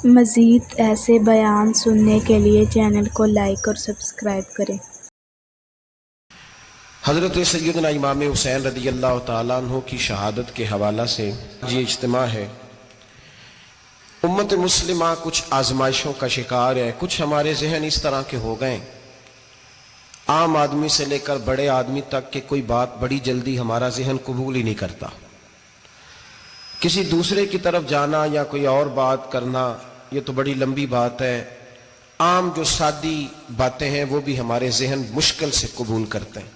मज़ीद ऐसे बयान सुनने के लिए चैनल को लाइक और सब्सक्राइब करें। हज़रत सैयदना इमाम हुसैन रज़ी अल्लाह तआला अन्हु की शहादत के हवाला से ये इज्तिमा है। उम्मत मुस्लिमा कुछ आजमाइशों का शिकार है। कुछ हमारे जहन इस तरह के हो गए, आम आदमी से लेकर बड़े आदमी तक के कोई बात बड़ी जल्दी हमारा जहन कबूल ही नहीं करता। किसी दूसरे की तरफ जाना या कोई और बात करना, ये तो बड़ी लंबी बात है। आम जो सादी बातें हैं वो भी हमारे जहन मुश्किल से कबूल करते हैं,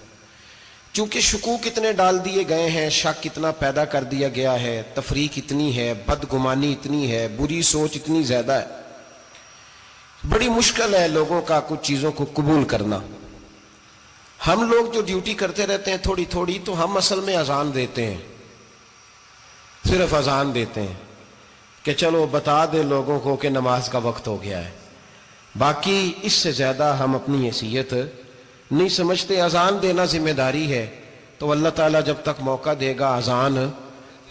क्योंकि शकूक इतने डाल दिए गए हैं, शक इतना पैदा कर दिया गया है, तफरीक इतनी है, बदगुमानी इतनी है, बुरी सोच इतनी ज्यादा है, बड़ी मुश्किल है लोगों का कुछ चीजों को कबूल करना। हम लोग जो ड्यूटी करते रहते हैं थोड़ी थोड़ी, तो हम असल में अजान देते हैं, सिर्फ अजान देते हैं कि चलो बता दे लोगों को कि नमाज का वक्त हो गया है। बाकी इससे ज्यादा हम अपनी हैसियत नहीं समझते। अजान देना जिम्मेदारी है, तो अल्लाह ताला जब तक मौका देगा अजान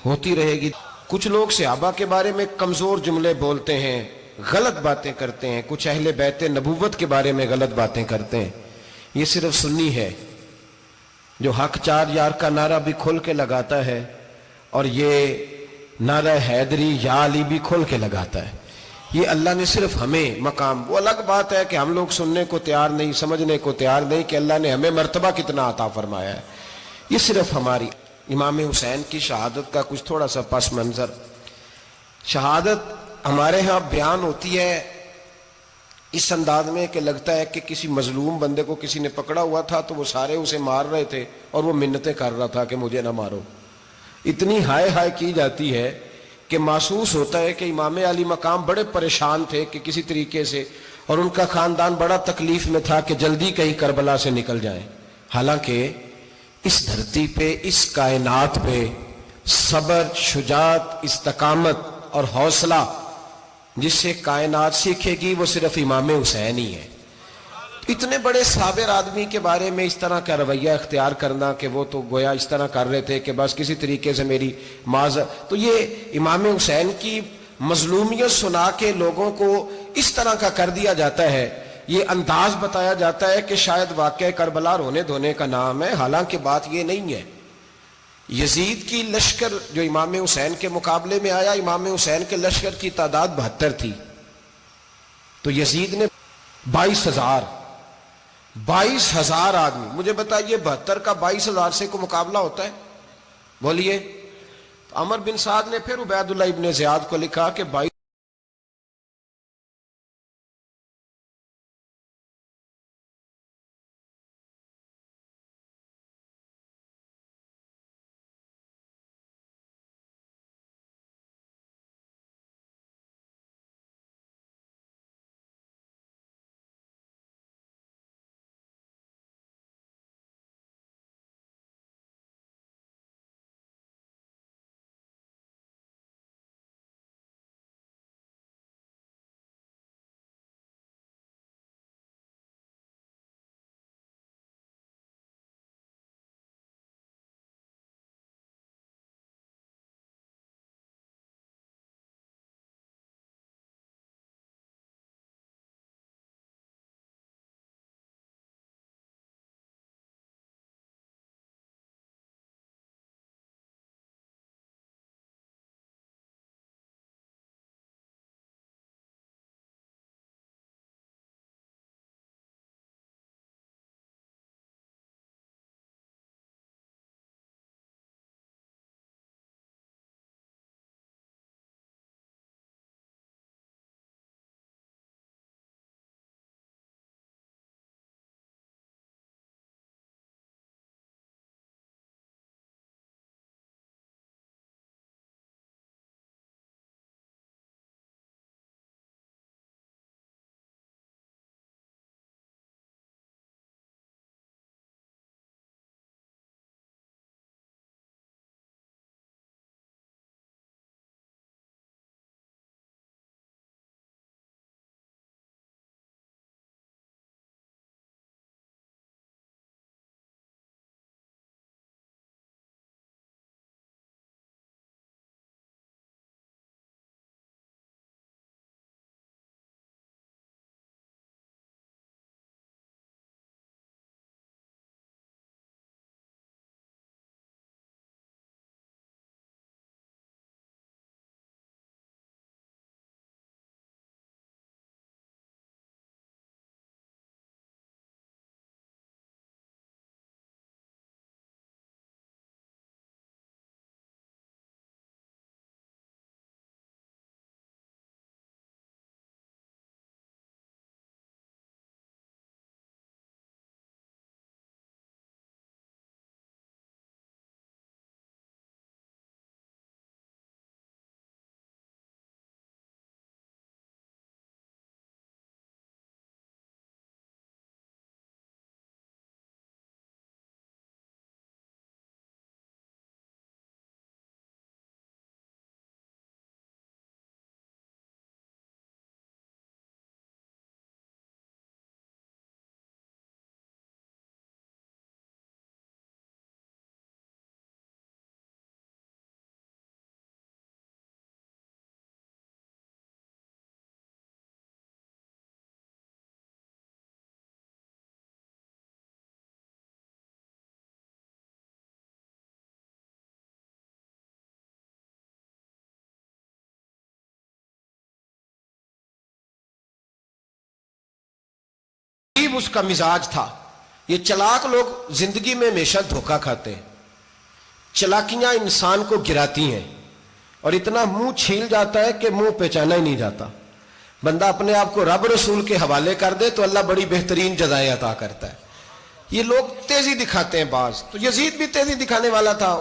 होती रहेगी। कुछ लोग सहाबा के बारे में कमजोर जुमले बोलते हैं, गलत बातें करते हैं, कुछ अहले बैते नबूवत के बारे में गलत बातें करते हैं। ये सिर्फ सुन्नी है जो हक चार यार का नारा भी खोल के लगाता है, और ये नारा हैदरी या अली भी खोल के लगाता है। ये अल्लाह ने सिर्फ हमें मकाम, वो अलग बात है कि हम लोग सुनने को तैयार नहीं, समझने को तैयार नहीं कि अल्लाह ने हमें मर्तबा कितना अता फरमाया है। ये सिर्फ हमारी इमाम हुसैन की शहादत का कुछ थोड़ा सा पस मंजर। शहादत हमारे यहाँ बयान होती है इस अंदाज में कि लगता है कि किसी मजलूम बंदे को किसी ने पकड़ा हुआ था, तो वो सारे उसे मार रहे थे और वो मिन्नतें कर रहा था कि मुझे ना मारो। इतनी हाय हाय की जाती है कि महसूस होता है कि इमाम अली मकाम बड़े परेशान थे कि किसी तरीके से, और उनका खानदान बड़ा तकलीफ में था कि जल्दी कहीं करबला से निकल जाए। हालांकि इस धरती पे, इस कायनात पे सबर, शुजात, इस्तकामत और हौसला जिससे कायनात सीखेगी वो सिर्फ इमाम हुसैन ही है। इतने बड़े साबिर आदमी के बारे में इस तरह का रवैया इख्तियार करना कि वो तो गोया इस तरह कर रहे थे कि बस किसी तरीके से मेरी माज, तो ये इमाम हुसैन की मजलूमियत सुना के लोगों को इस तरह का कर दिया जाता है। ये अंदाज बताया जाता है कि शायद वाकई करबला रोने धोने का नाम है, हालांकि बात ये नहीं है। यजीद की लश्कर जो इमाम हुसैन के मुकाबले में आया, इमाम हुसैन के लश्कर की तादाद 72 थी, तो यजीद ने 22,000 आदमी। मुझे बताइए 72 का 22,000 से को मुकाबला होता है? बोलिए। तो अमर बिन साद ने फिर उबैदुल्लाह इब्ने ज़ियाद को लिखा कि 22 अजीब उसका मिजाज था। ये चालाक लोग जिंदगी में हमेशा धोखा खाते हैं। चालाकियां इंसान को गिराती हैं और इतना मुंह छील जाता है कि मुंह पहचाना ही नहीं जाता। बंदा अपने आप को रब रसूल के हवाले कर दे तो अल्लाह बड़ी बेहतरीन जज़ाएं अता करता है। ये लोग तेजी दिखाते हैं बाज, तो यजीद भी तेजी दिखाने वाला था।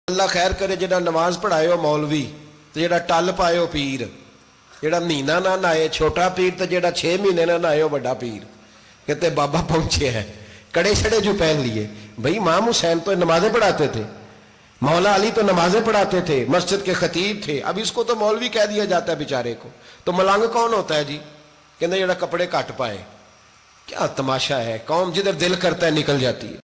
अल्लाह खैर करे, जेड़ा नमाज पढ़ाए हो मौलवी तो जेड़ा टल पाए हो पीर, जेड़ा महीना ना नहाए छोटा पीर, तो जेड़ा 6 महीने ना नहाए हो बड़ा पीर। कहते बाबा पहुंचे हैं, कड़े छड़े जो पहन लिए। भाई इमाम हुसैन तो नमाजें पढ़ाते थे, मौला अली तो नमाजें पढ़ाते थे, मस्जिद के खतीब थे। अब इसको तो मौलवी कह दिया जाता है बेचारे को। तो मलंग कौन होता है जी? कहते जेड़ा कपड़े घट पाए। क्या तमाशा है, कौम जिधर दिल करता है निकल जाती है।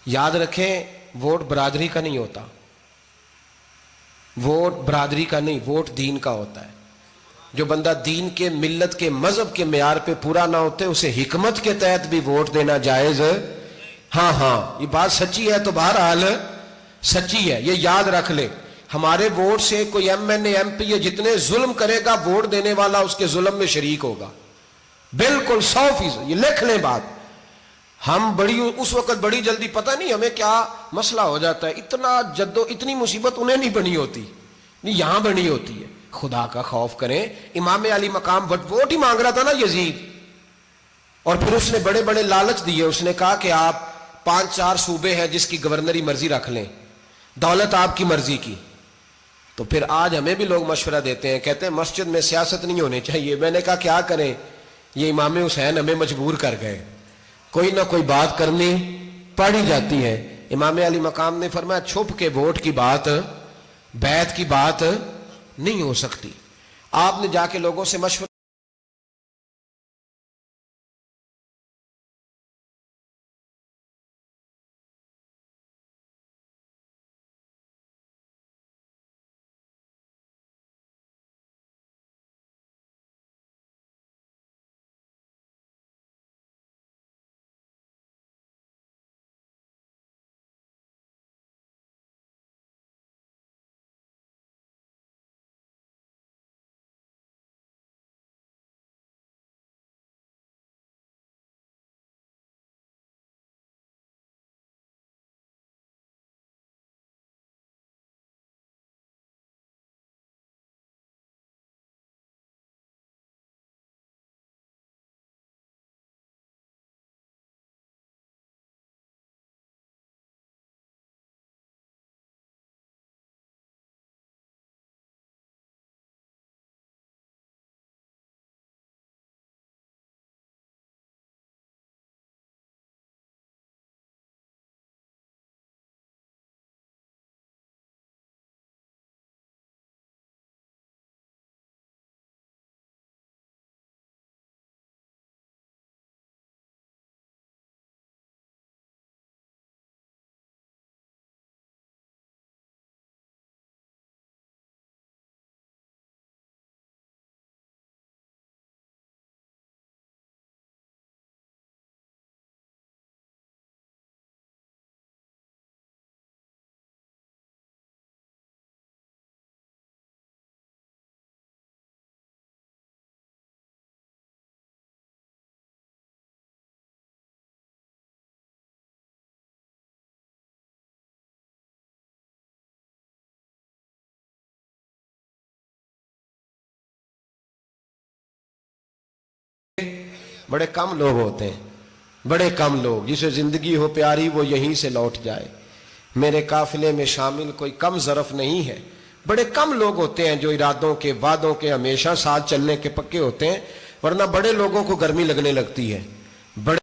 याद रखें, वोट बरादरी का नहीं होता। वोट बरादरी का नहीं, वोट दीन का होता है। जो बंदा दीन के, मिल्लत के, मजहब के मेयार पे पूरा ना होते उसे हिकमत के तहत भी वोट देना जायज। हाँ हाँ, ये बात सच्ची है तो बहरहाल सच्ची है, ये याद रख ले। हमारे वोट से कोई MNA MP ये जितने जुल्म करेगा, वोट देने वाला उसके जुल्म में शरीक होगा, बिल्कुल 100%। ये लिख लें बात। हम बड़ी उस वक्त बड़ी जल्दी, पता नहीं हमें क्या मसला हो जाता है, इतना जद्दो इतनी मुसीबत उन्हें नहीं बनी होती, नहीं यहां बनी होती है। खुदा का खौफ करें। इमाम अली मकाम वोट ही मांग रहा था ना यजीद, और फिर उसने बड़े बड़े लालच दिए। उसने कहा कि आप 5-4 सूबे हैं जिसकी गवर्नरी मर्जी रख लें, दौलत आपकी मर्जी की। तो फिर आज हमें भी लोग मशवरा देते हैं, कहते हैं मस्जिद में सियासत नहीं होनी चाहिए। मैंने कहा क्या करें, ये इमाम हुसैन हमें मजबूर कर गए, कोई ना कोई बात करनी पड़ ही जाती है। इमाम अली मकाम ने फरमाया छुप के वोट की बात, बैत की बात नहीं हो सकती। आपने जाके लोगों से मशवरा बड़े कम लोग होते हैं, बड़े कम लोग। जिसे जिंदगी हो प्यारी वो यहीं से लौट जाए, मेरे काफिले में शामिल कोई कम ज़रफ नहीं है। बड़े कम लोग होते हैं जो इरादों के वादों के हमेशा साथ चलने के पक्के होते हैं, वरना बड़े लोगों को गर्मी लगने लगती है। बड़े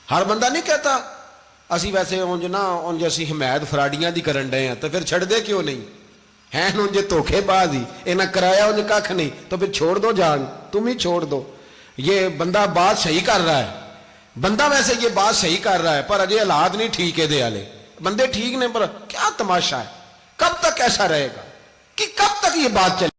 हर बंदा नहीं कहता ਅਸੀਂ वैसे उंज ना उंज ਅਸੀਂ हमायत फराडियां दी करन डे हैं तो फिर छड़दे क्यों नहीं हैं उंज धोखेबाज ही इन्हें कराया उंज कख नहीं तो फिर छोड़ दो जान तुम ही छोड़ दो ये बंदा बात सही कर रहा है बंदा वैसे ये बात सही कर रहा है पर अजय हालात नहीं ठीक है वाले बंदे ठीक ने पर क्या तमाशा है कब तक ऐसा रहेगा कि कब तक ये बात चले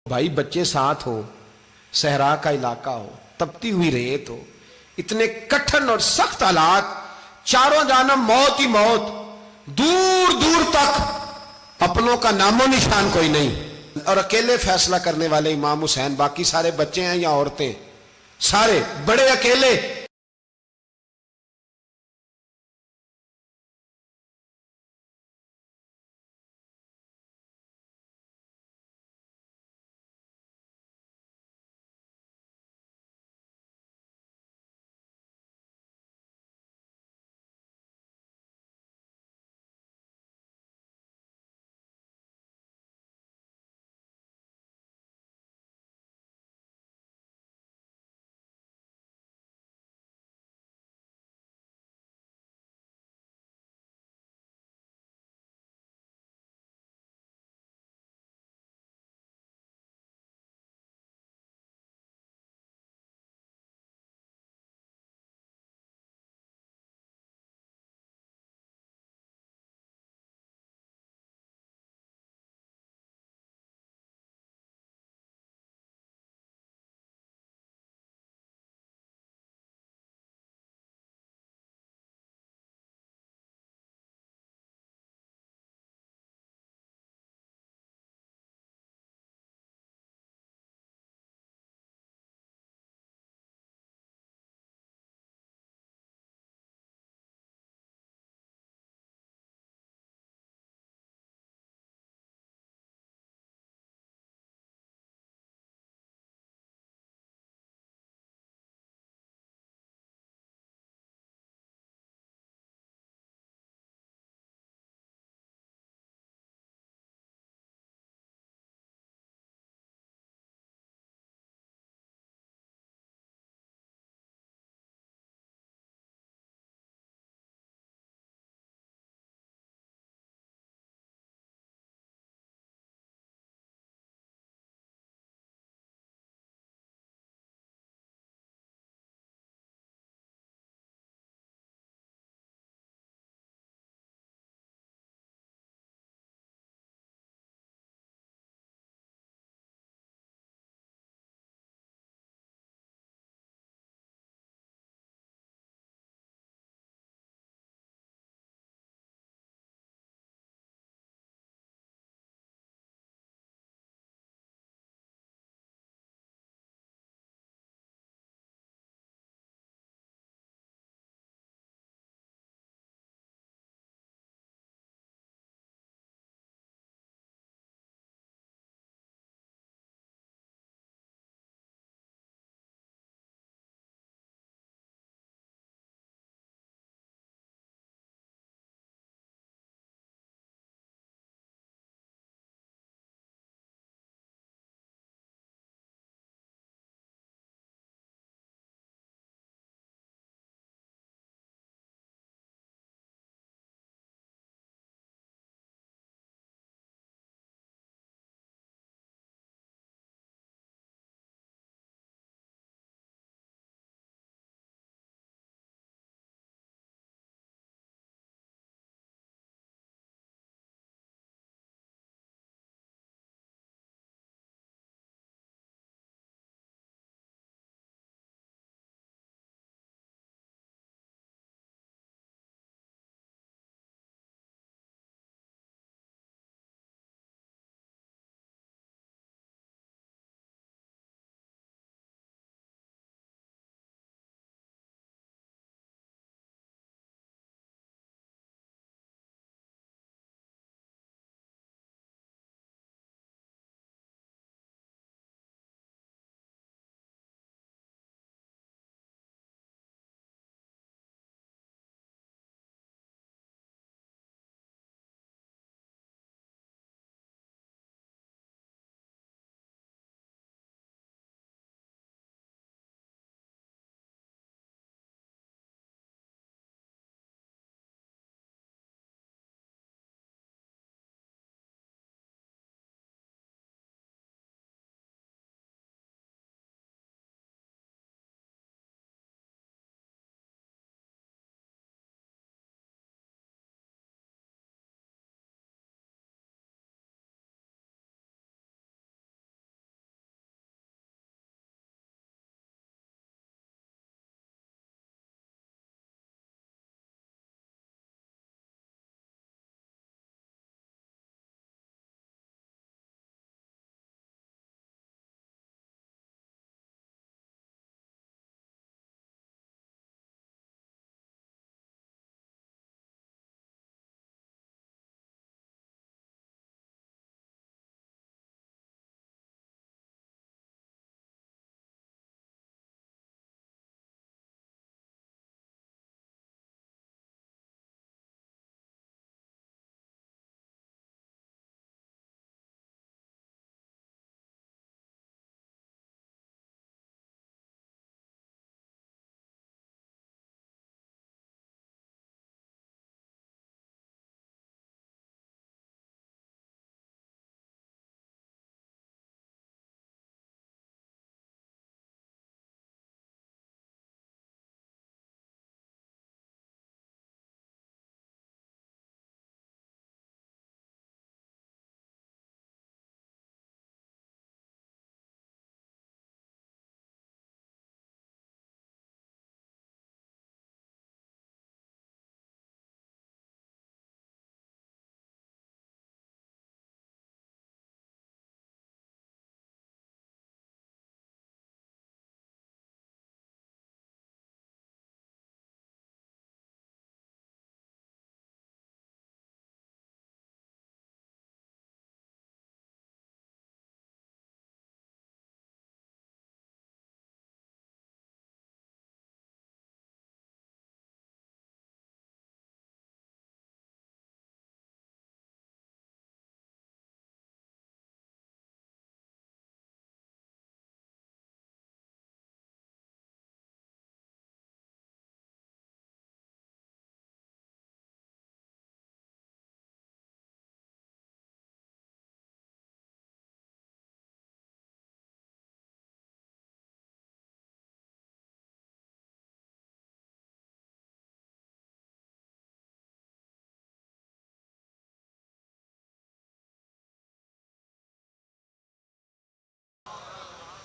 भाई बच्चे साथ हो, सहरा का इलाका हो, तपती हुई रेत हो, इतने कठिन और सख्त हालात, चारों जानब मौत ही मौत, दूर दूर तक अपनों का नामो निशान कोई नहीं, और अकेले फैसला करने वाले इमाम हुसैन, बाकी सारे बच्चे हैं या औरतें, सारे बड़े अकेले।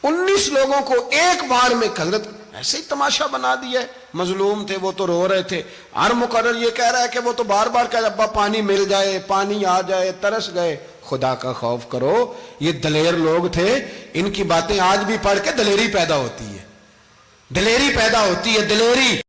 19 लोगों को एक बार में हजरत ऐसे ही तमाशा बना दिया। मजलूम थे वो तो रो रहे थे, हर मुकर्रर ये कह रहा है कि वो तो बार बार कह अब्बा पानी मिल जाए, पानी आ जाए, तरस गए। खुदा का खौफ करो, ये दलेर लोग थे, इनकी बातें आज भी पढ़ के दलेरी पैदा होती है, दलेरी पैदा होती है, दलेरी।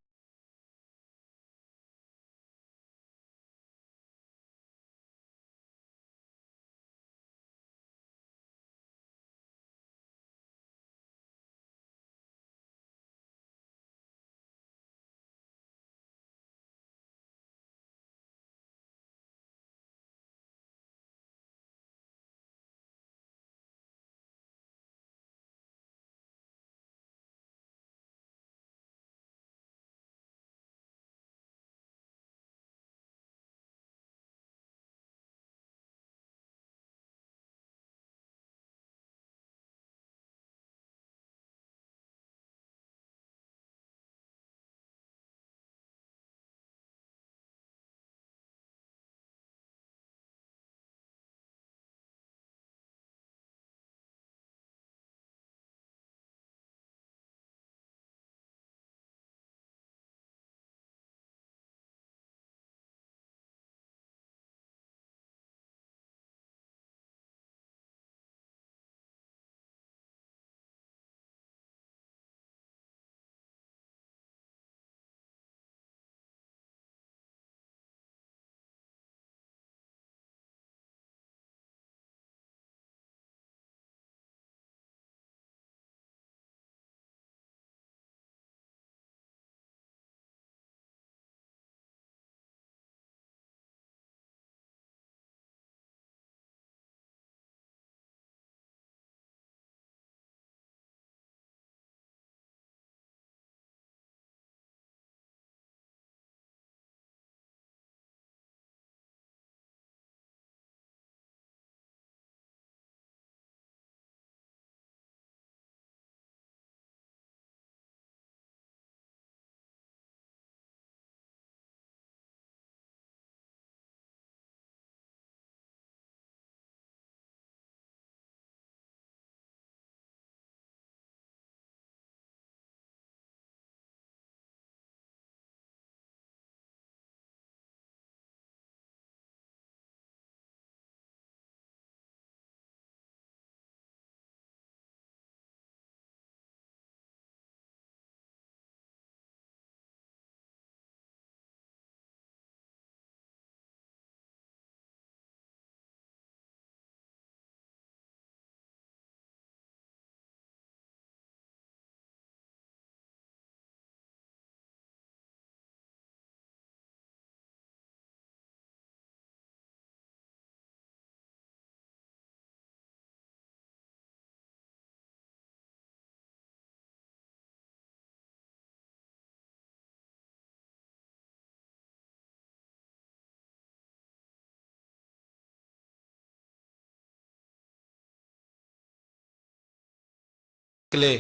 निकले,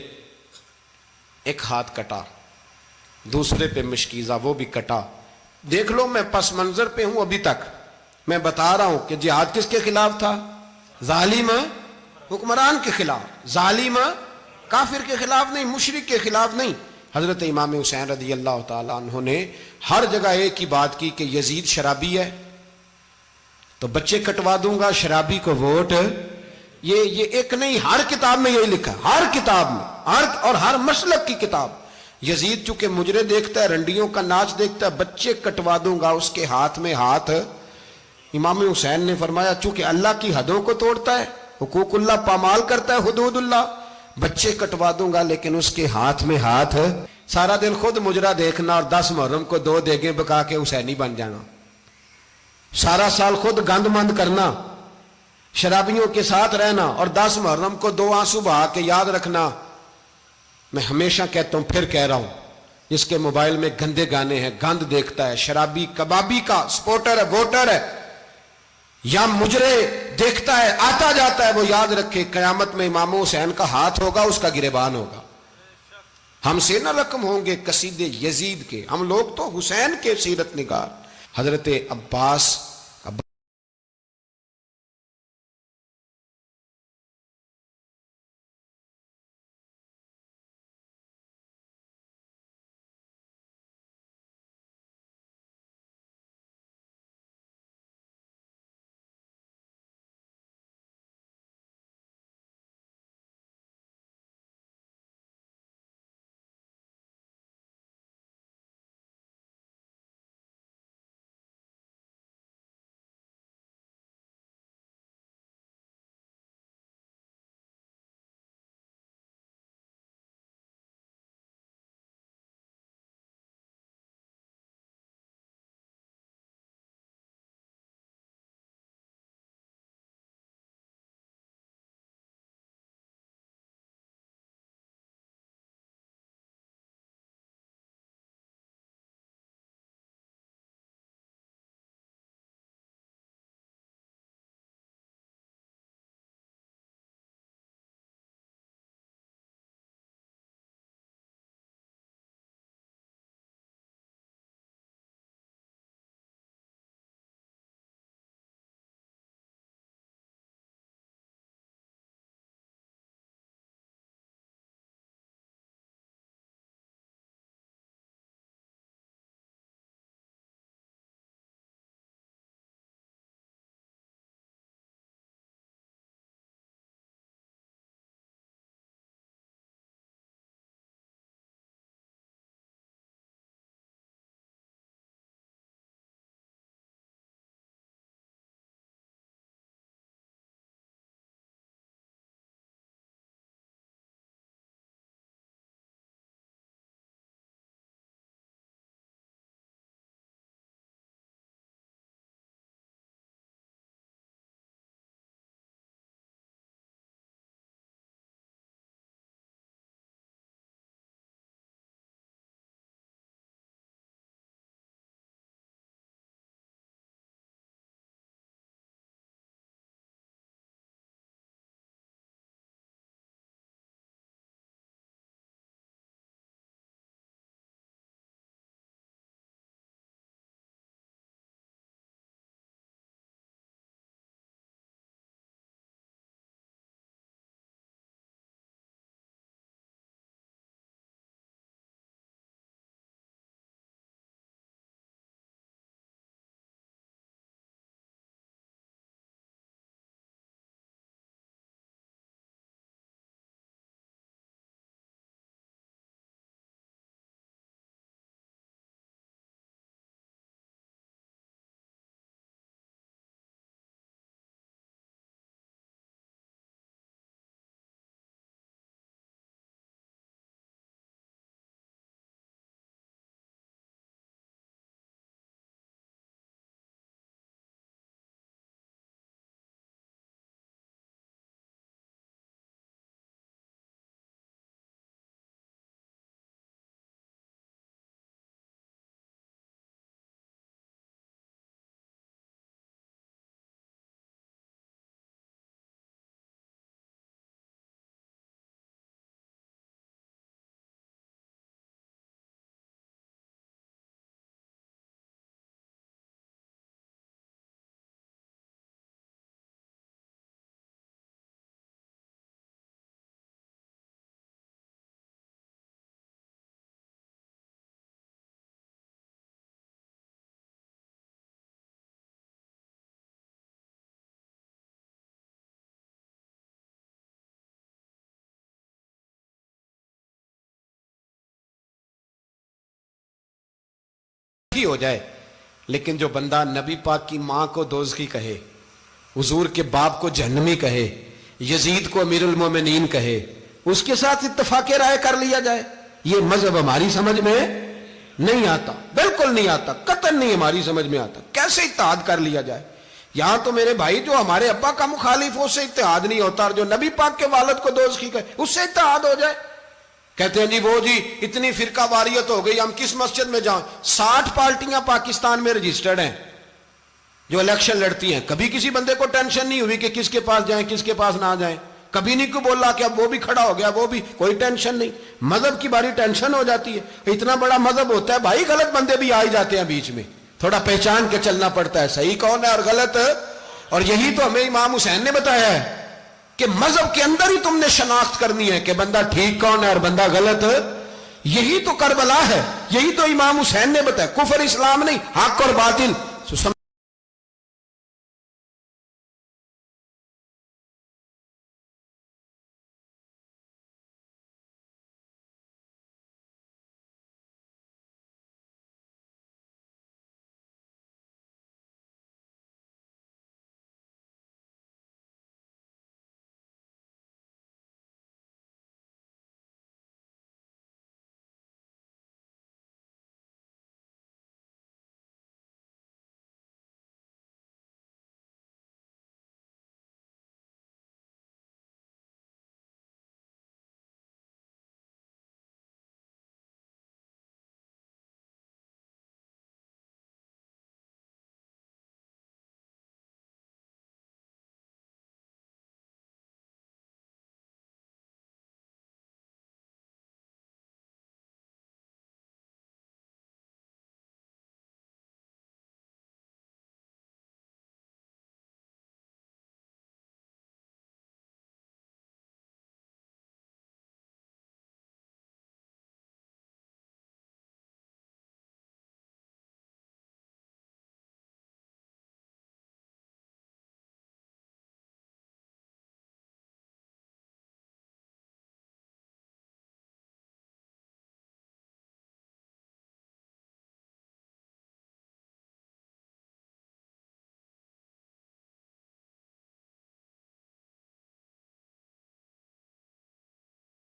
एक हाथ कटा, दूसरे पे मशकीजा वो भी कटा। देख लो मैं पस मंजर पे हूं अभी तक, मैं बता रहा हूं कि जिहाद किसके खिलाफ था? जालिम हुक्मरान के खिलाफ, जालिम काफिर के खिलाफ नहीं, मुशरिक के खिलाफ नहीं। हजरत इमाम हुसैन रदी अल्लाह तआला अन्हु ने हर जगह एक ही बात की कि यजीद शराबी है तो बच्चे कटवा दूंगा, शराबी को वोट। ये एक नहीं, हर किताब में यही लिखा, हर किताब में, हर मसलक की किताब। यजीद चूंकि मुजरे देखता है, रंडियों का नाच देखता है, बच्चे कटवा दूंगा, उसके हाथ में हाथ। इमाम हुसैन ने फरमाया चूंकि अल्लाह की हदों को तोड़ता है, हुकूकुल्लाह पामाल करता है, हुदूदुल्लाह, बच्चे कटवा दूंगा लेकिन उसके हाथ में हाथ। सारा दिन खुद मुजरा देखना और 10 मुहर्रम को 2 देगे पका के हुसैनी बन जाना, सारा साल खुद गंद मंद करना, शराबियों के साथ रहना और 10 मुहर्रम को 2 आंसू बहा के याद रखना। मैं हमेशा कहता हूं, फिर कह रहा हूं, जिसके मोबाइल में गंदे गाने हैं, गंद देखता है, शराबी कबाबी का सपोर्टर है, वोटर है, या मुजरे देखता है, आता जाता है, वो याद रखे कयामत में इमाम हुसैन का हाथ होगा, उसका गिरेबान होगा। हमसे न रकम होंगे कसीदे यजीद के, हम लोग तो हुसैन के सीरत निगार। हजरत अब्बास ही हो जाए, लेकिन जो बंदा नबी पाक की मां को दोज़खी कहे, हुजूर के बाप को जहन्नमी कहे, यजीद को अमीरुल मोमिनीन कहे, उसके साथ इत्तफाक राय कर लिया जाए, ये मजहब हमारी समझ में नहीं आता, बिल्कुल नहीं आता, कतई नहीं हमारी समझ में आता। कैसे इत्तेहाद कर लिया जाए? यहां तो मेरे भाई जो हमारे अब्बा का मुखालिफ हो उससे इत्तेहाद नहीं होता, और जो नबी पाक के वालिद को दोज़खी कहे उससे इत्तेहाद हो जाए। कहते हैं जी वो जी इतनी फिरका वारियत हो गई, हम किस मस्जिद में जाएं? 60 पार्टियां पाकिस्तान में रजिस्टर्ड हैं जो इलेक्शन लड़ती हैं। कभी किसी बंदे को टेंशन नहीं हुई कि किसके पास जाएं किसके पास ना जाएं, कभी नहीं कोई बोला कि अब वो भी खड़ा हो गया, वो भी, कोई टेंशन नहीं। मजहब की बारी टेंशन हो जाती है। इतना बड़ा मजहब होता है भाई, गलत बंदे भी आ ही जाते हैं बीच में, थोड़ा पहचान के चलना पड़ता है सही कौन है और गलत। और यही तो हमें इमाम हुसैन ने बताया है कि मजहब के अंदर ही तुमने शनाख्त करनी है कि बंदा ठीक कौन है और बंदा गलत। यही तो करबला है, यही तो इमाम हुसैन ने बताया, कुफर इस्लाम नहीं, हक और बातिल।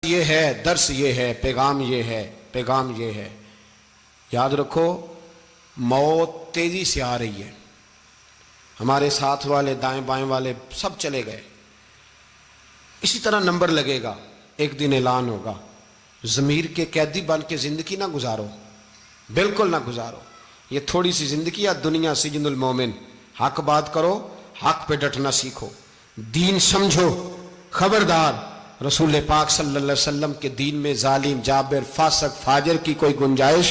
ये है दर्स, ये है पैगाम, ये है पैगाम, ये है। याद रखो मौत तेजी से आ रही है, हमारे साथ वाले दाएं बाएं वाले सब चले गए, इसी तरह नंबर लगेगा, एक दिन ऐलान होगा। ज़मीर के कैदी बन के जिंदगी ना गुजारो, बिल्कुल ना गुजारो। ये थोड़ी सी जिंदगी है दुनिया सिजनुल मोमिन। हक बात करो, हक पे डटना सीखो, दीन समझो, खबरदार रसूल पाक सल्लल्लाहु अलैहि वसल्लम के दीन में जालिम, जाबिर, फासक, फाजिर की कोई गुंजाइश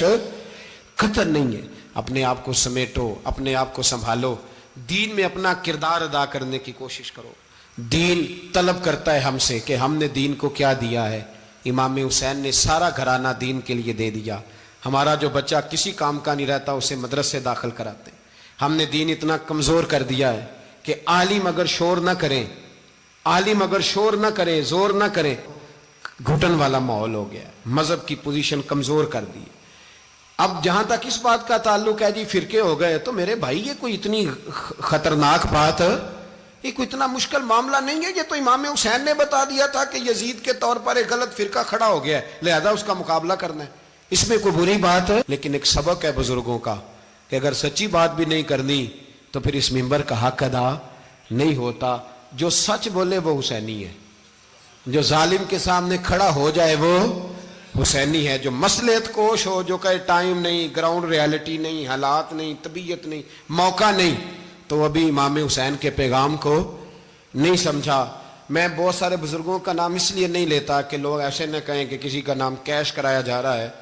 कतई नहीं है। अपने आप को समेटो, अपने आप को संभालो, दीन में अपना किरदार अदा करने की कोशिश करो। दीन तलब करता है हमसे कि हमने दीन को क्या दिया है। इमाम हुसैन ने सारा घराना दीन के लिए दे दिया। हमारा जो बच्चा किसी काम का नहीं रहता उसे मदरसे दाखिल कराते। हमने दीन इतना कमजोर कर दिया है कि आलिम अगर शोर ना करें, आलिम अगर शोर ना करे, जोर ना करे, घुटन वाला माहौल हो गया। मजहब की पोजीशन कमजोर कर दी। अब जहां तक इस बात का ताल्लुक है जी फिरके हो गए, तो मेरे भाई ये कोई इतनी खतरनाक बात है, ये कोई इतना मुश्किल मामला नहीं है। ये तो इमाम हुसैन ने बता दिया था कि यजीद के तौर पर एक गलत फिरका खड़ा हो गया है, लिहाजा उसका मुकाबला करना है। इसमें कोई बुरी बात है, लेकिन एक सबक है बुजुर्गों का कि अगर सच्ची बात भी नहीं करनी तो फिर इस मिंबर का हक अदा नहीं होता। जो सच बोले वो हुसैनी है, जो जालिम के सामने खड़ा हो जाए वो हुसैनी है। जो मसलेत कोश हो, जो कहे टाइम नहीं, ग्राउंड रियलिटी नहीं, हालात नहीं, तबीयत नहीं, मौका नहीं, तो अभी इमाम हुसैन के पैगाम को नहीं समझा। मैं बहुत सारे बुजुर्गों का नाम इसलिए नहीं लेता कि लोग ऐसे न कहें कि किसी का नाम कैश कराया जा रहा है,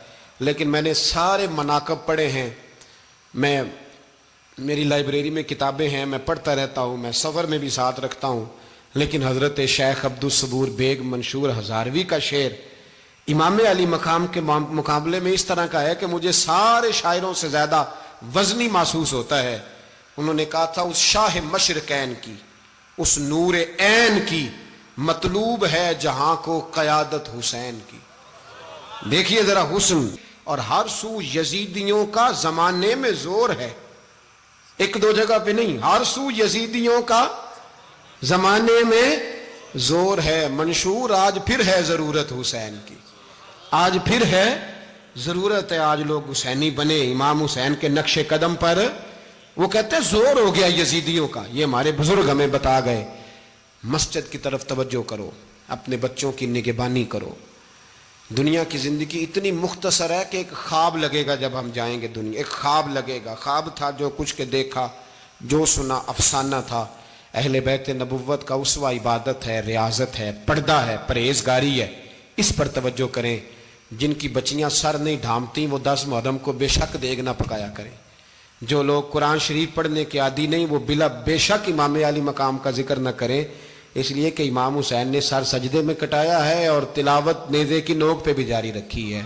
लेकिन मैंने सारे मनाकब पढ़े हैं। मेरी लाइब्रेरी में किताबें हैं, मैं पढ़ता रहता हूँ, मैं सफ़र में भी साथ रखता हूँ। लेकिन हज़रत शेख अब्दुल सबूर बेग मंशूर हज़ारवी का शेर इमाम अली मकाम के मुकाबले में इस तरह का है कि मुझे सारे शायरों से ज़्यादा वज़नी महसूस होता है। उन्होंने कहा था, उस शाह मशरकैन की, उस नूर ऐन की मतलूब है जहां को क़यादत हुसैन की। देखिए जरा हुस्न, और हर सू यजीदियों का जमाने में जोर है। एक दो जगह पे नहीं, हर सू यजीदियों का जमाने में जोर है। मंशूर आज फिर है जरूरत हुसैन की, आज फिर है जरूरत है। आज लोग हुसैनी बने, इमाम हुसैन के नक्शे कदम पर। वो कहते हैं जोर हो गया यजीदियों का। ये हमारे बुजुर्ग हमें बता गए। मस्जिद की तरफ तवज्जो करो, अपने बच्चों की निगहबानी करो। दुनिया की जिंदगी इतनी मुख्तसर है कि एक ख्वाब लगेगा जब हम जाएंगे दुनिया, एक ख्वाब लगेगा। ख्वाब था जो कुछ के देखा, जो सुना अफसाना था। अहले बैत नबुव्वत का उसवा इबादत है, रियाजत है, पर्दा है, परहेजगारी है। इस पर तवज्जो करें। जिनकी बच्चियां सर नहीं ढांपती वो 10 मुहर्रम को बेशक देग ना पकाया करें। जो लोग कुरान शरीफ पढ़ने के आदी नहीं वो बिला बेशक इमाम अली मकाम का जिक्र न करें, इसलिए कि इमाम हुसैन ने सर सजदे में कटाया है और तिलावत नेज़े की नोक पे भी जारी रखी है।